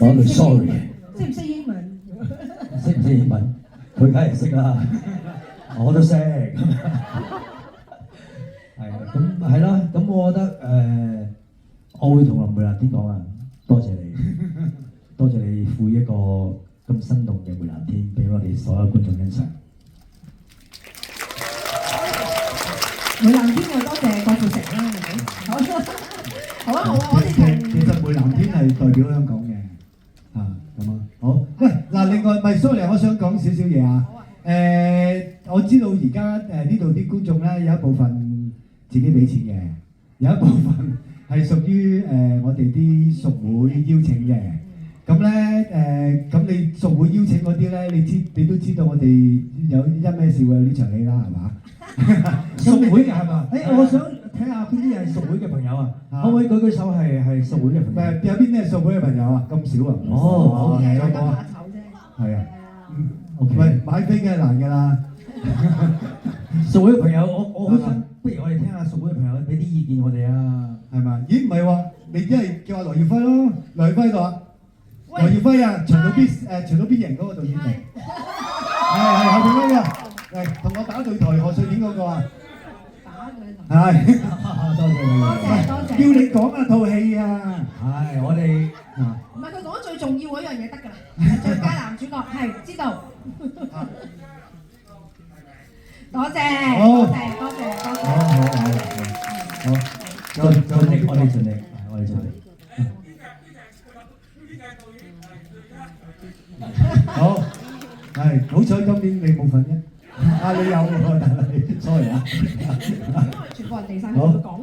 講句 sorry。識唔識英文？識唔識英文？佢梗係識啦，我都識。係啊，咁係啦，咁我覺得我會同林梅蘭天講啊，多謝你，多謝你賦一個咁生動嘅梅蘭天俾我哋所有觀眾欣賞。梅蘭天我多謝郭富城啦，係咪？好啊好啊，我哋其實梅蘭天係代表香港嘅，咁啊，好。喂，嗱，另外，咪 sorry，我想講少少嘢啊。我知道而家呢度啲觀眾咧有一部分自己俾錢嘅，有一部分係屬於我哋啲屬會邀請嘅。咁咧咁你屬會邀請嗰啲咧，你都知道我哋有因咩事會有呢場戲啦，係嘛？屬會嘅係嘛？我想睇下邊啲係屬會嘅朋友啊，可唔可以舉舉手係屬會嘅朋友？有邊啲係屬會嘅朋友啊？咁少啊？哦，大有冇啊？家怕醜啫。係啊。OK，喂，買飛梗係難㗎啦。屬會嘅朋友，我好想，不如我哋聽下屬會嘅朋友俾啲意見我哋啊，係咪？咦，唔係喎，你一係叫阿羅耀輝咯，羅耀輝度啊。羅耀輝啊，長島必贏嗰個導演嚟。係後邊嗰個，同我打對台賀歲片嗰個啊。打佢台。係。多謝你。多謝。叫你講啊套戲啊。係，我哋唔係佢講最重要嗰樣嘢得㗎啦，最佳男主角係知道。多謝，多謝，多謝，多謝。好，盡力，我哋盡力，我哋盡力。好，係好彩今年你冇份啫，你有喎，但係 sorry 啊。全部人地晒喺度講。